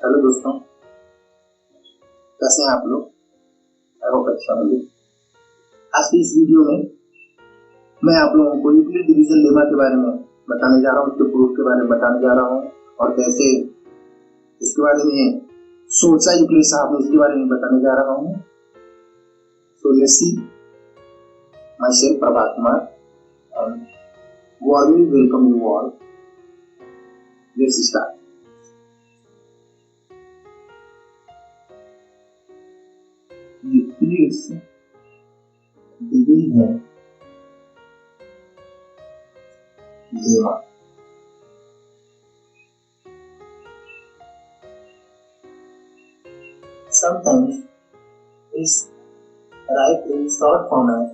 Hello दोस्तों, कैसे हैं आप लोग? आई होप अच्छा होंगे। आज की इस वीडियो में मैं आप लोगों को यूक्लिड डिवीजन लेमा के बारे में बताने जा रहा हूँ, उसके प्रूफ के बारे में बताने जा रहा हूँ और कैसे इसके बारे में सोचा यूक्लिड साहब ने, इसके बारे में बताने जा रहा हूँ। So let's see, my self Prabhat Kumar and warmly welcome you all. Let's start. Euclid's division lemma. Sometimes is write in short form as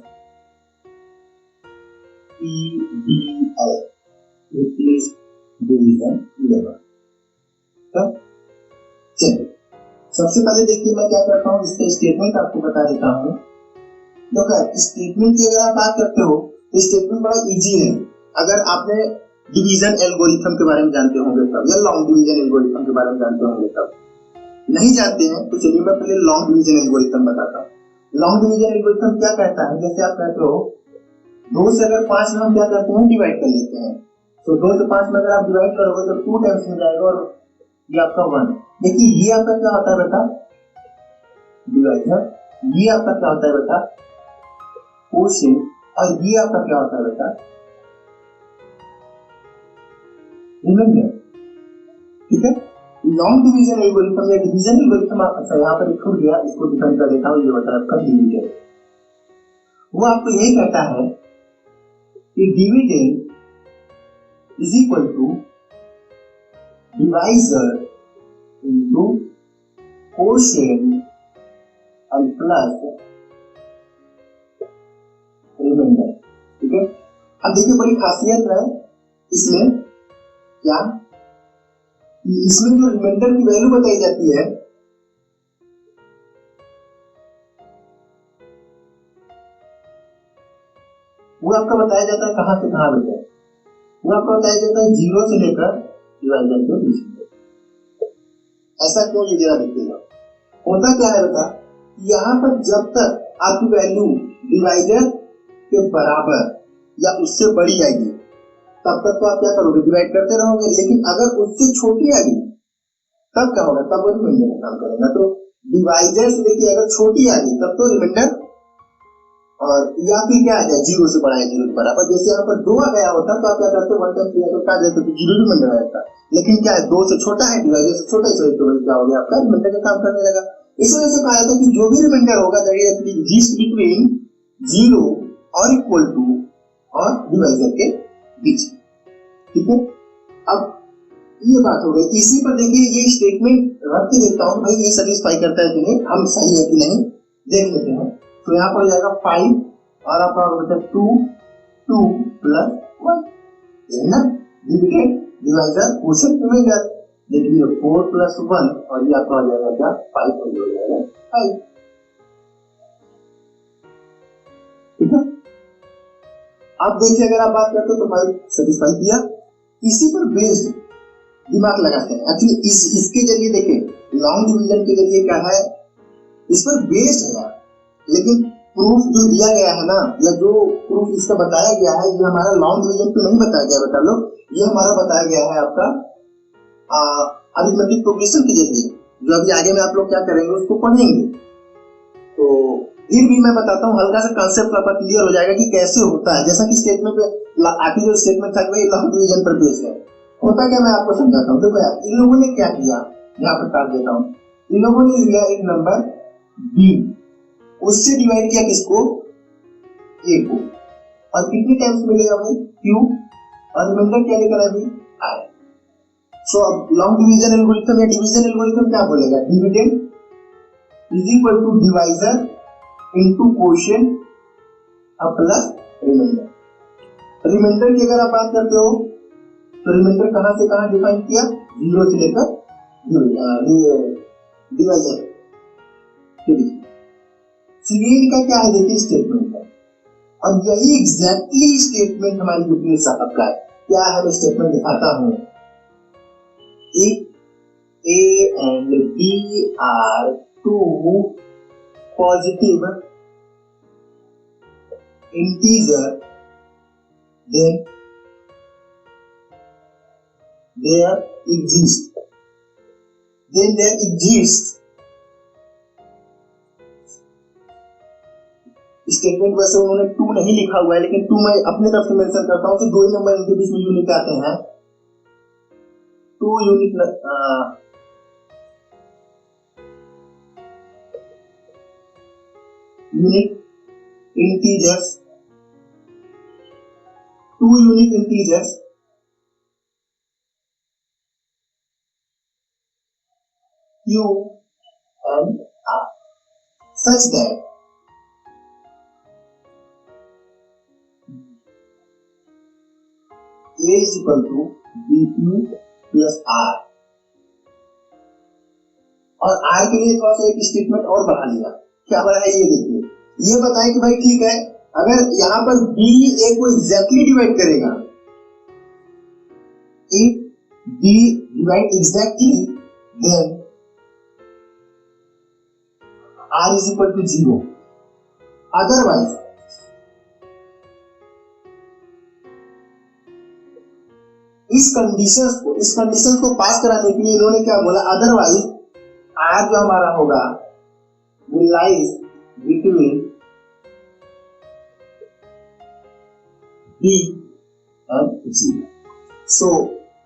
EDL, Euclid's division lemma। चलिए, सबसे पहले देखिए मैं क्या करता हूँ, इसका स्टेटमेंट आपको बता देता हूँ। देखो, स्टेटमेंट की अगर आप बात करते हो तो स्टेटमेंट बड़ा इजी है। अगर आपने डिवीजन एल्गोरिथम के बारे में जानते होंगे तब, या लॉन्ग डिवीजन एल्गोरिथम के बारे में जानते होंगे तब। नहीं जानते हैं तो चलिए मैं पहले लॉन्ग डिवीजन एल्गोरिथम बताता हूँ। लॉन्ग डिवीजन एल्गोरिथम क्या कहता है, जैसे आप कहते हो 2 से अगर 5 में हम क्या करते हैं, डिवाइड कर लेते हैं। तो 2 से 5 में अगर आप डिवाइड करोगे तो 2 टाइम्स में जाएगा और ये आपका 1। देखिए ये आपका क्या होता है बेटा, डिवाइजर। ये आपका क्या होता है बेटा, कोशेंट। और ये आपका क्या होता है बेटा, रिमाइंडर। ठीक है, लॉन्ग डिवीजन एल्गोरिथम या डिवीजन एल्गोरिथम अच्छा यहाँ पर छूट गया, इसको डिफाइन कर देता हूँ। ये होता है आपका डिवीजन। वो आपको यही कहता है कि dividend is equal to divisor into quotient and plus remainder. ठीक है, अब देखिए बड़ी खासियत है इसमें क्या, इसमें जो रिमाइंडर की वैल्यू बताई जाती है वो आपका बताया जाता है कहां से कहां बेटा, वो आपको बताया जाता है 0 से लेकर डिवाइजर के बीच में। ऐसा क्यों, ये जरा देखिएगा। होता क्या है बेटा, यहाँ पर जब तक आपकी वैल्यू डिवाइजर के बराबर या उससे बड़ी आएगी तब तक तो आप क्या करोगे, डिवाइड करते रहोगे। लेकिन अगर उससे छोटी आ गई तब क्या होगा, तब वो रिमाइंडर का काम करेगा। तो डिवाइजर से लेके अगर छोटी आ गई तब तो रिमाइंडर, और या फिर क्या आ जाए 0 से बड़ा है 0 के बराबर। जैसे यहाँ पर 2 आ गया होता तो आप क्या करते, 1 टाइम किया तो क्या देते, तो 0 रिमाइंडर आ जाता। लेकिन क्या है, 2 से छोटा है, डिवाइजर से छोटा है, तो क्या हो गया आपका, रिमाइंडर का काम करने लगा। इस वजह से कहा जाता है कि जो भी रिमाइंडर होगा दैट इज एग्जिस्ट बिटवीन 0 और इक्वल टू और डिवाइजर के बीच। ठीक है, अब ये बात हो गई। इसी पर देखिए ये स्टेटमेंट रख के देखता हूँ भाई ये सेटिस्फाई करता है कि नहीं, हम सही है कि नहीं, देख लेते हैं। तो यहाँ पर हो जाएगा 5 और आपका होगा 2 2 प्लस 1, यही ना, डिविडेंड डिवाइजर कोशेंट रिमाइंडर। देखिए 4 प्लस 1 और ये आपका हो जाएगा क्या, 5 हो जाएगा 5। ठीक है, अब देखिए अगर आप बात करते हो तो 5 सेटिस्फाई किया। इसी पर बेस्ड दिमाग लगाते हैं। एक्चुअली इसके जरिए देखिए लॉन्ग डिवीजन के जरिए क्या है, इस पर बेस्ड है यार। लेकिन प्रूफ जो दिया गया है ना, या जो प्रूफ इसका बताया गया है, ये हमारा लॉन्ग डिवीजन पे नहीं बताया गया बेटा लोग, ये हमारा बताया गया है आपका अरिथमेटिक प्रोग्रेशन के जरिए, जो अभी आगे में आप लोग क्या करेंगे उसको पढ़ेंगे। तो फिर भी मैं बताता हूँ, हल्का सा कंसेप्ट आपका क्लियर हो जाएगा कि कैसे होता है। जैसा कि स्टेटमेंट पे आखिरी जो स्टेटमेंट था कि लॉन्ग डिवीजन पर बेस्ड है, होता क्या मैं आपको समझाता हूँ। देखो यार, इन लोगों ने क्या किया, यहाँ पर काट देता हूँ। इन लोगों ने लिया एक नंबर b, उससे डिवाइड किया किसको, a को, और कितने टाइम्स मिलेगा भाई q, और रिमाइंडर क्या लेकर अभी आई। सो अब लॉन्ग डिवीजन एल्गोरिथम या डिवीजन एल्गोरिथम क्या बोलेगा, dividend is equal to divisor into quotient plus remainder. Remainder की अगर आप बात करते हो तो रिमाइंडर कहां से कहां डिफाइन किया, जीरो से लेकर डिवाइजर। सीरियल का क्या है देखिए स्टेटमेंट है, और यही एग्जैक्टली स्टेटमेंट हमारी यूपीएस साहब का है। क्या है मैं स्टेटमेंट दिखाता हूं। If A and B are two positive integer, then there exists statement वैसे उन्होंने 2 नहीं लिखा हुआ है, लेकिन 2 मैं अपने तरफ से मेंशन करता हूं कि 2 नंबर इनके बीच में यूनिट आते हैं, 2 unit integers, 2 unique integers Q and R such that A is equal to BQ plus R, और R के लिए थोड़ा सा एक स्टेटमेंट और बढ़ा लिया। क्या बढ़ा है ये देखिए, ये बताएं कि भाई ठीक है अगर यहां पर B A को एग्जैक्टली डिवाइड करेगा, if B divide exactly then R is equal to 0, otherwise इस कंडीशन को पास कराने के लिए इन्होंने क्या बोला, अदरवाइज R जो हमारा होगा will lies between B and 0। सो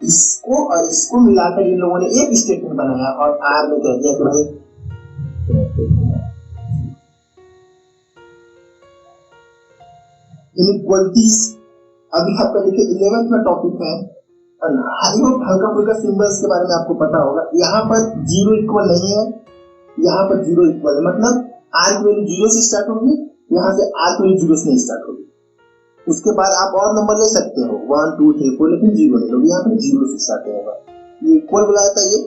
इसको और इसको मिलाकर इन लोगों ने एक स्टेटमेंट बनाया और R में कह दिया कि भाई इनइक्वालिटीज। अभी आपका देखिए 11th में टॉपिक है, हल्का फुल्का सिंबल्स के बारे में आपको पता होगा। यहाँ पर 0 इक्वल नहीं है, यहाँ पर 0 इक्वल है, मतलब R की वैल्यू 0 से स्टार्ट होगी, यहाँ से R की वैल्यू 0 से नहीं स्टार्ट होगी। उसके बाद आप और नंबर ले सकते हो 1 2 3 4, लेकिन 0 ले लो, यहाँ पर 0 से स्टार्ट होगा, ये इक्वल बुलाया था ये।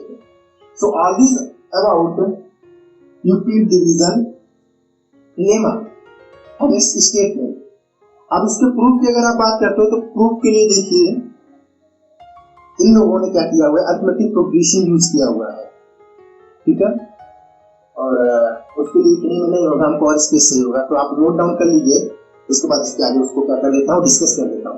So all this about UP division lemma और इस स्टेटमेंट। अब इसके प्रूफ की अगर आप बात करते हो तो प्रूफ के लिए देखिए इन लोगों ने क्या किया हुआ है, अरिथमेटिक प्रोग्रेशन यूज किया हुआ है, ठीक है। और उसके लिए इतने में नहीं होगा, हमको और स्पेस से होगा, तो आप नोट डाउन कर लीजिए। उसके बाद इसके आगे उसको क्या कर लेता हूँ, डिस्कस कर लेता हूँ।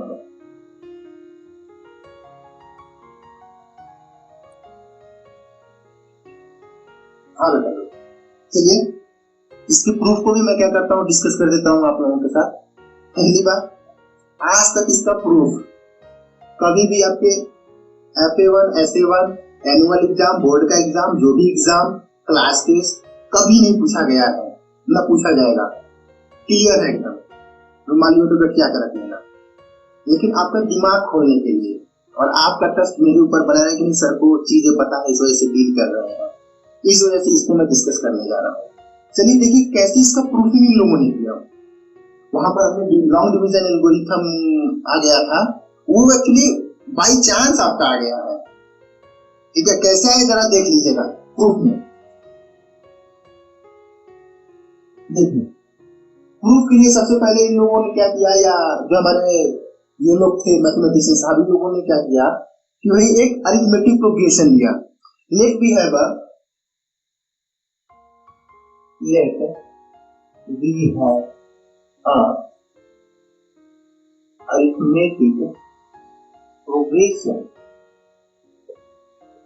हाँ बेटा चलिए इसके प्रूफ को भी मैं क्या करता हूँ, डिस्कस कर देता हूँ आप लोगों के साथ। पहली बात, आज तक इसका प्रूफ कभी भी आपके FA1 SA1 annual exam, board का एग्जाम, जो भी एग्जाम, क्लास टेस्ट कभी नहीं पूछा गया है, न पूछा जाएगा। क्लियर है एकदम, रुमाली में तो गठिया कर रख लेना। लेकिन आपका दिमाग खोलने के लिए और आपका ट्रस्ट मेरे ऊपर बना है कि नहीं सर को चीजें पता है, इस वजह से डील कर रहे हैं, इस वजह से इसको मैं डिस्कस करने जा रहा हूँ। चलिए देखिए कैसे इसका प्रूफ इन लोगों ने किया। वहां पर अपने लॉन्ग डिवीजन एल्गोरिथम आ गया था, वो एक्चुअली बाय चांस आपका आ गया है, ठीक है। कैसे आए जरा देख लीजिएगा प्रूफ में। देखिए प्रूफ के लिए सबसे पहले इन लोगों ने क्या किया, या जो हमारे ये लोग थे मैथमेटिशियंस, सभी लोगों ने क्या किया कि वही एक अरिथमेटिक प्रोग्रेशन दिया। Let we have arithmetic progression,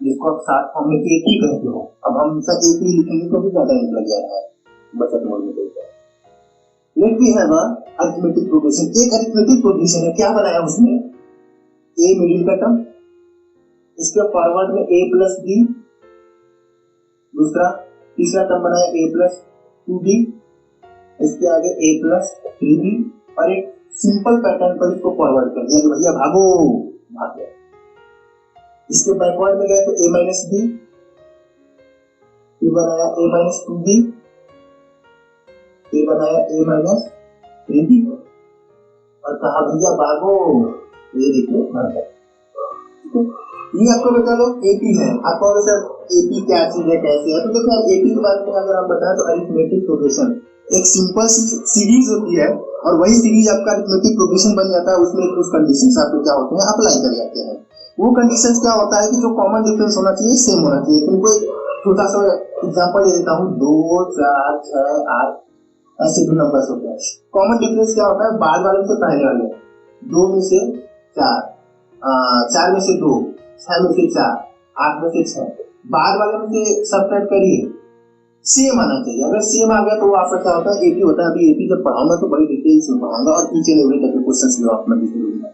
जिसको आप साथ फॉर्म में एक ही कहते हो। अब हम सब एक ही लिखेंगे तो भी ज्यादा इंक लग जाएगा, बचत मोड में चलता है। Let we have arithmetic progression, एक अरिथमेटिक प्रोग्रेशन है, क्या बनाया उसमें, ए मिडिल का टर्म, इसके फॉरवर्ड में a प्लस बी, दूसरा तीसरा टर्म बनाया a प्लस 2b, इसके आगे a प्लस 3b, और एक सिंपल पैटर्न पर इसको फॉरवर्ड कर दिया कि भैया भागो भाग गया। इसके बैकवर्ड में गए तो a माइनस बी, ये बनाया a माइनस टू बी, ये बनाया a माइनस थ्री बी, और कहा भैया भागो, ये देखिए भाग गया। ये आपको बता लो एपी है। आपको सर एपी क्या चीज है, कैसे है, तो देखो एपी के बारे में अगर आप बताएं तो अरिथमेटिक प्रोग्रेशन एक सिंपल सीरीज होती है, और वही सीरीज आपका अरिथमेटिक प्रोग्रेशन बन जाता है। उसमें कुछ कंडीशंस आपको क्या होते हैं, अप्लाई कर जाते हैं। वो कंडीशंस क्या होता है कि जो कॉमन डिफरेंस होना चाहिए सेम होना चाहिए। तुमको एक छोटा सा एग्जांपल दे देता हूँ, 2 4 6 8 ऐसे दो नंबर्स होते हैं। कॉमन डिफरेंस क्या होता है, बाद वाले से पहले वाले, 2 में से 4, 4 में से 2, 6 में से 4, 8 में से 6, बाद वाले में से सब्ट्रैक्ट करिए, सेम आना चाहिए। अगर सेम आ गया तो वो आपका क्या होता है, एपी होता है। अभी एपी जब पढ़ाऊंगा तो बड़ी डिटेल्स में पढ़ाऊंगा, और ईच एंड एवरी टाइप के क्वेश्चंस भी आपको मैं दिखाऊंगा,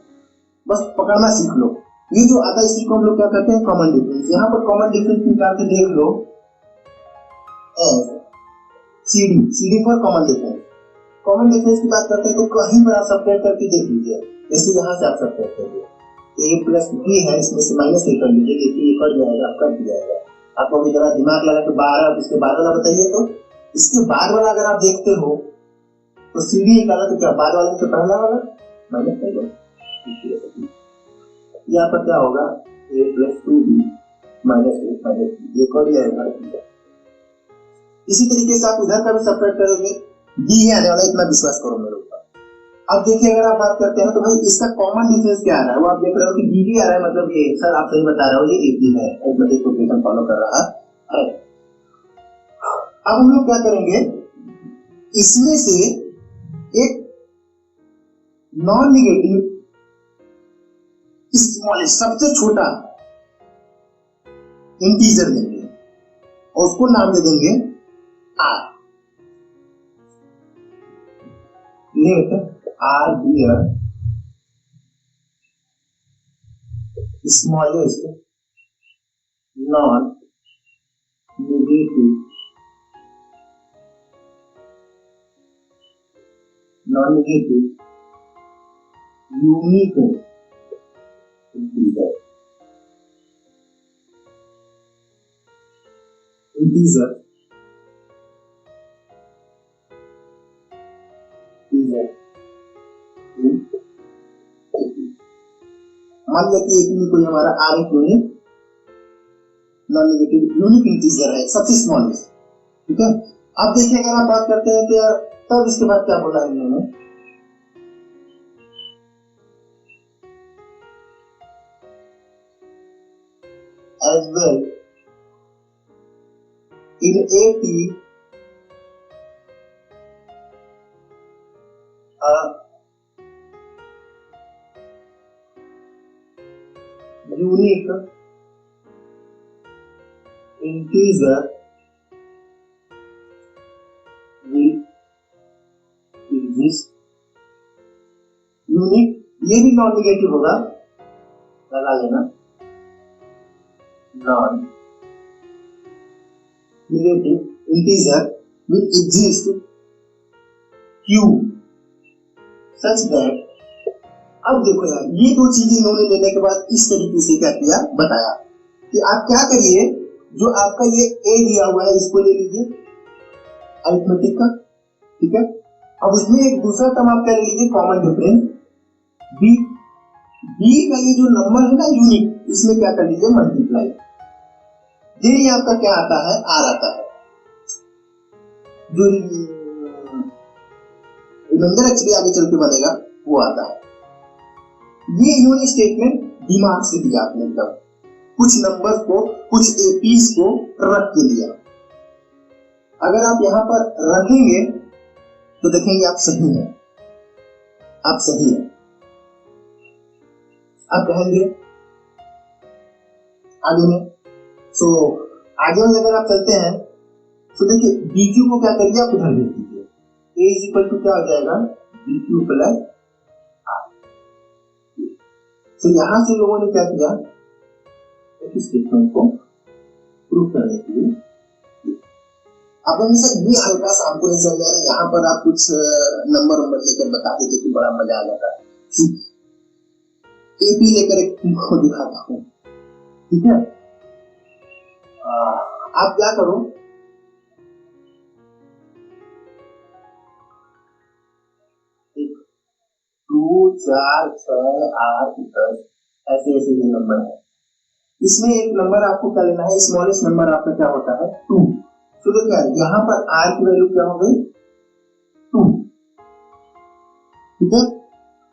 बस पकड़ना सीख लो। ये जो आता है इसी को हम लोग क्या कहते हैं, कॉमन डिफरेंस। यहाँ पर कॉमन डिफरेंस निकाल के देख लो, CD, CD for common difference. Common difference की बात करते हैं तो कहीं पर आप सब्ट्रैक्ट करके देख लीजिए। जैसे यहाँ से आप सब्ट्रैक्ट करिए, a प्लस बी है, इसमें से माइनस ए कर लीजिए, देखिए ये कट जाएगा, कर दिया जाएगा। आपको अभी जरा दिमाग लगा के 12 उसके बाद वाला बताइए। तो इसके बाद वाला अगर आप देखते हो तो सीडी निकाला तो क्या बाद वाले से पहला वाला माइनस कर दो, यहाँ पर क्या होगा, a plus 2b minus A minus B, ये कट जाएगा। इसी तरीके से आप इधर का भी सब्ट्रैक्ट करोगे, b है आने वाला, इतना विश्वास करो मेरे ऊपर। अब देखिए अगर आप बात करते हैं तो भाई इसका कॉमन डिफरेंस क्या आ रहा है, वो आप देख रहे हो कि बीडी आ रहा है, मतलब ये सर आप सही बता रहे हो, ये एपी है, अरिथमेटिक प्रोग्रेशन फॉलो कर रहा है। अब हम लोग क्या करेंगे, इसमें से एक नॉन निगेटिव स्मॉलेस्ट सबसे छोटा इंटीजर देंगे और उसको नाम दे देंगे R. R dear smallest non-negative unique integer मान लिया कि एपी में कोई हमारा आर एक unique non negative unique integer है, सबसे स्मॉलेस्ट, ठीक है। अब देखिए अगर आप बात करते हैं कि यार तब इसके बाद क्या बोला है इन्होंने, as well in AP unique integer will exist। Unique ये भी नॉन नेगेटिव होगा, लगा लेना, non negative integer will exist q such that। अब देखो यार ये दो चीजें इन्होंने लेने के बाद इस तरीके से क्या किया बताया कि आप क्या करिए, जो आपका ये a दिया हुआ है इसको ले लीजिए अरिथमेटिक का, ठीक है। अब उसमें एक दूसरा टर्म आप क्या ले लीजिए, कॉमन डिफरेंस b, b का ये जो नंबर है ना यूनिक, इसमें क्या कर लीजिए मल्टीप्लाई, ये आपका क्या आता है, r आता है। जो रिमाइंडर एक्चुअली आगे चल के बनेगा वो आता है। ये इन्होंने स्टेटमेंट दिमाग से दिया आपने, मतलब कुछ नंबर को कुछ एपीज को रख के दिया। अगर आप यहां पर रखेंगे तो देखेंगे आप सही हैं, आप सही हैं। आप कहेंगे आगे में, सो आगे में अगर आप चलते हैं तो देखिए BQ को क्या करिए आप उधर भेज दीजिए, A इज इक्वल टू क्या हो जाएगा BQ प्लस R। तो यहां से लोगों ने क्या किया, एक स्टेटमेंट को प्रूव करने के लिए आप हमेशा ये हल्का सा आपको नहीं समझ आ रहा है, यहाँ पर आप कुछ नंबर लेकर बता देते तो बड़ा मजा आ जाता है। एपी लेकर एक तुमको दिखाता हूँ, ठीक है। आप क्या करो, एक 2 4 6 8 10 ऐसे ऐसे ये नंबर है। इसमें एक नंबर आपको क्या लेना है, स्मॉलेस्ट नंबर आपका क्या होता है 2। तो क्या है यहाँ पर r की वैल्यू क्या हो गई 2, ठीक है।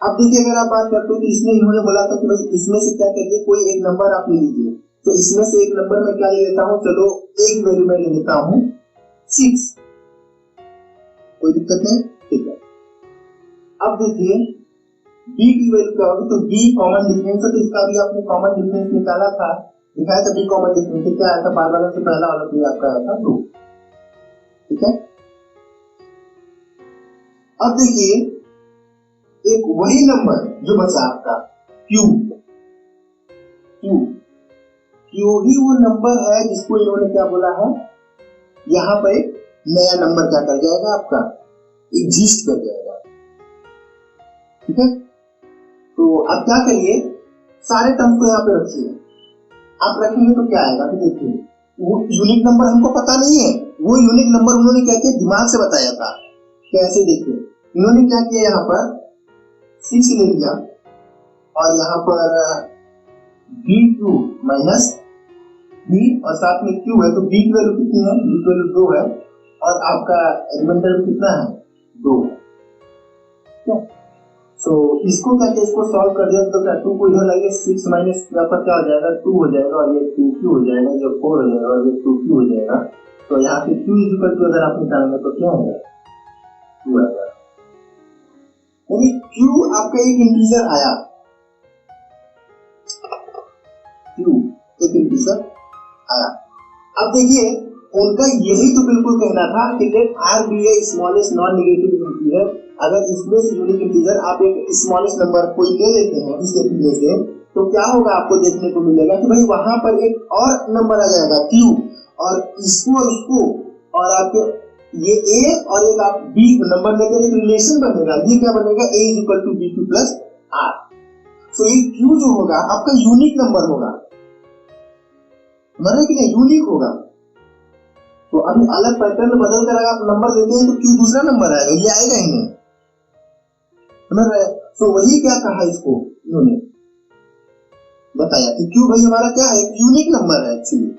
अब देखिए अगर आप बात करते हो तो इसमें इन्होंने बोला था कि बस इसमें से क्या करिए कोई एक नंबर आप ले लीजिए, तो इसमें से एक नंबर मैं क्या ले लेता हूँ, चलो एक वैल्यू मैं ले लेता हूँ 6, कोई दिक्कत नहीं, ठीक है। अब देखिए b की वैल्यू क्या होगी, तो b कॉमन डिफरेंस है, तो इसका भी आपने कॉमन डिफरेंस निकाला था, दिखाया था b कॉमन डिफरेंस क्या आया था, बार बार से पहला वाला तो आपका आया था 2, ठीक है। अब देखिए एक वही नंबर जो बचा आपका q ही वो नंबर है जिसको इन्होंने क्या बोला है, यहाँ पर एक नया नंबर क्या कर जाएगा आपका एग्जिस्ट कर जाएगा, ठीक है। तो अब क्या करिए, सारे टर्म्स को यहाँ पे रखिए, आप रखेंगे तो क्या आएगा, तो देखिए वो यूनिक नंबर हमको पता नहीं है, वो यूनिक नंबर उन्होंने क्या किया दिमाग से बताया था, कैसे देखिए इन्होंने क्या किया, यहाँ पर 6 ले लिया और यहाँ पर b2 माइनस b और साथ में q है, तो b की वैल्यू कितनी है, b की वैल्यू 2 है और आपका रिमाइंडर कितना है 2 है, तो इसको क्या किया, इसको सॉल्व कर दिया तो क्या 2 को इधर लाइए, 6 माइनस यहाँ पर क्या हो जाएगा 2 हो जाएगा और ये 2q हो जाएगा, ये 4 हो जाएगा और ये 2q हो जाएगा, तो यहाँ पे q इक्वल टू अगर आप निकालेंगे तो क्या होगा 2 आएगा, यानी q आपका एक इंटीजर आया, q एक इंटीजर आया। अब देखिए उनका यही तो बिल्कुल कहना था कि r भी है स्मॉलेस्ट नॉन नेगेटिव इंटीजर, अगर इसमें से यूनिक इंटीजर आप एक स्मॉलेस्ट नंबर कोई ले लेते हैं इस तरीके से, तो क्या होगा आपको देखने को मिलेगा कि भाई वहां पर एक और नंबर आ जाएगा q, और इसको और आपके ये a और एक आप b नंबर लेकर एक रिलेशन बनेगा, ये क्या बनेगा a = b2 + r। तो ये q जो होगा आपका यूनिक नंबर होगा, मतलब कि नहीं यूनिक होगा। तो अभी अलग पैटर्न में बदल कर अगर आप नंबर देते हैं तो q दूसरा नंबर आएगा, ये आएगा ही नहीं, समझ रहे। तो वही क्या कहा इसको इन्होंने बताया कि q भाई हमारा क्या है यूनिक नंबर है एक्चुअली।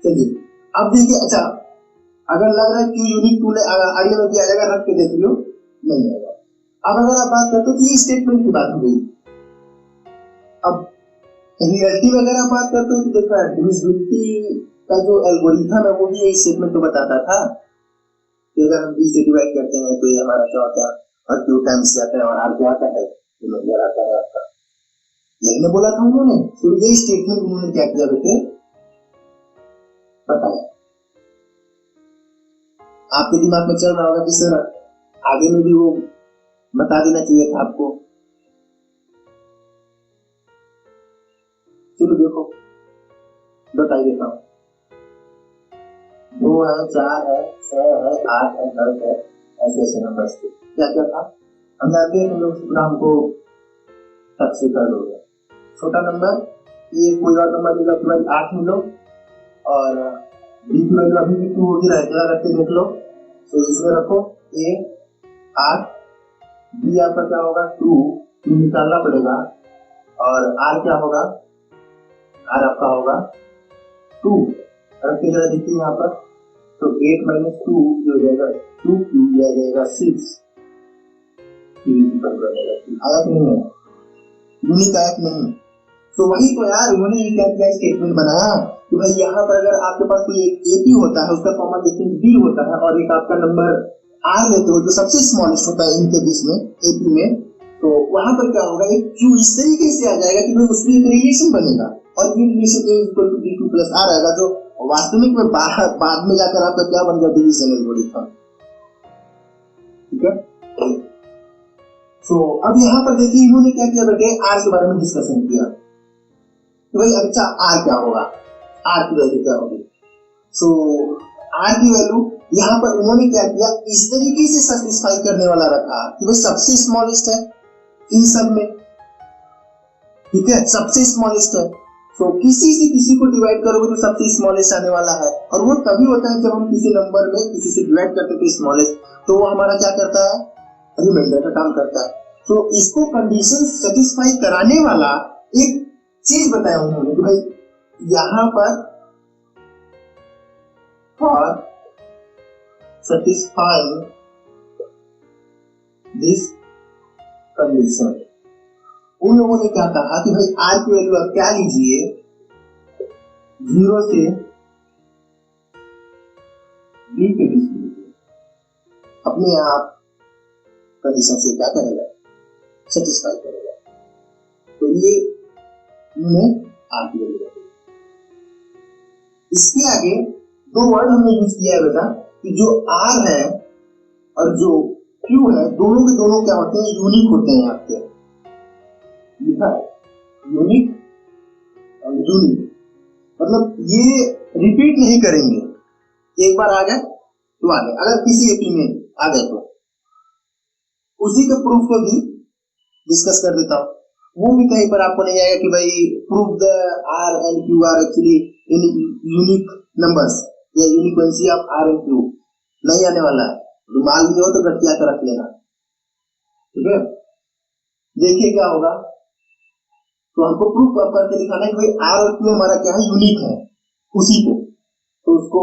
चलिए अब देखिए, अच्छा अगर लग रहा है q यूनिक टू अगले में भी आ जाएगा, रख के देख लो नहीं आएगा। अब अगर आप बात करते हो तो ये स्टेटमेंट की बात हो गई। अब रियलिटी में अगर आप बात करते हो तो देखो डिविजिबिलिटी का जो एल्गोरिथम है वो भी यही स्टेटमेंट तो बताता था कि अगर हम b से डिवाइड करते हैं तो ये हमारा क्या होता है और q टाइम्स जाता है और r क्या आता है नंबर आता है आपका, यही मैं बोला था उन्होंने। तो ये स्टेटमेंट उन्होंने क्या किया बेटे बताया, आपके दिमाग में चल रहा होगा कि सर आगे में भी वो बता देना चाहिए था आपको। चलो देखो बताइए देता हूँ, 2 है 4 है 6 है 8 है 10 है, ऐसे ऐसे नंबर थे। क्या क्या था हम जानते हैं, तुम लोग पूरा हमको तक से कर दोगे। छोटा नंबर ये कोई और नंबर लेगा तो भाई 8 में लो, और b की वैल्यू अभी भी 2 होगी, रेगुलर रख के देख लो, तो इसमें रखो a 8, b आपका क्या होगा 2 निकालना पड़ेगा, और r क्या होगा, r आपका होगा 2 रख के जरा देखिए यहाँ पर, तो 8 - 2 जो हो जाएगा 2q आ जाएगा 6, आया कि नहीं है यूनिक आया कि नहीं। तो वही तो यार उन्होंने ये क्या किया स्टेटमेंट बनाया कि भाई यहाँ पर अगर आपके पास कोई एक AP होता है उसका कॉमन डिफरेंस B होता है और एक आपका नंबर R लेते हो जो सबसे स्मॉलेस्ट होता है इनके बीच में AP में, तो वहां पर क्या होगा एक Q इस तरीके से आ जाएगा कि भाई उसमें एक रिलेशन बनेगा और ये रिलेशन A = B2 + R आएगा, जो वास्तविक में बाद में जाकर आपका क्या बन गया डिवीजन एल्गोरिथम, ठीक है। तो अब यहाँ पर देखिए इन्होंने क्या किया बेटे R के बारे में डिस्कशन किया, तो भाई अच्छा R क्या होगा, R की वैल्यू क्या होगी। सो R की वैल्यू यहाँ पर उन्होंने क्या किया इस तरीके से सेटिस्फाई करने वाला रखा कि भाई सबसे स्मॉलेस्ट है, इन सब में, ठीक है, सबसे स्मॉलेस्ट है। तो किसी से किसी को डिवाइड करोगे तो सबसे स्मॉलेस्ट आने वाला है, और वो तभी होता है जब हम किसी नंबर में किसी से डिवाइड करते हैं तो स्मॉलेस्ट, तो वो हमारा क्या करता है, रिमाइंडर का काम करता है। तो इसको कंडीशन सेटिस्फाई कराने वाला एक चीज बताया उन्होंने कि भाई यहां पर फॉर सेटिस्फाइंग दिस कंडीशन, उन लोगों ने क्या कहा कि भाई आर की वैल्यू आप क्या लीजिए, 0 से b के बीच में लीजिए, अपने आप कंडीशन से क्या करेगा, सेटिस्फाई करेगा। तो ये उन्होंने आर की वैल्यू रखी। इसके आगे दो वर्ड हमने यूज किया है बेटा कि जो आर है और जो क्यू है, दोनों के दोनों क्या होते हैं, यूनिक होते हैं। आपके लिखा है यूनिक और यूनिक, मतलब ये रिपीट नहीं करेंगे, एक बार आ गए तो आ गए। अगर किसी एक में आ गए तो उसी के प्रूफ को भी डिस्कस कर देता हूं। वो भी कहीं पर आपको नहीं आएगा कि भाई proof the R and Q R actually unique numbers या uniqueness of R and Q, नहीं आने वाला है। रुमाल भी हो तो गठिया कर रख लेना, ठीक है। देखिए क्या होगा, तो हमको प्रूफ करके दिखाना है कि भाई आर और क्यू हमारा क्या है, यूनिक है, उसी को, तो उसको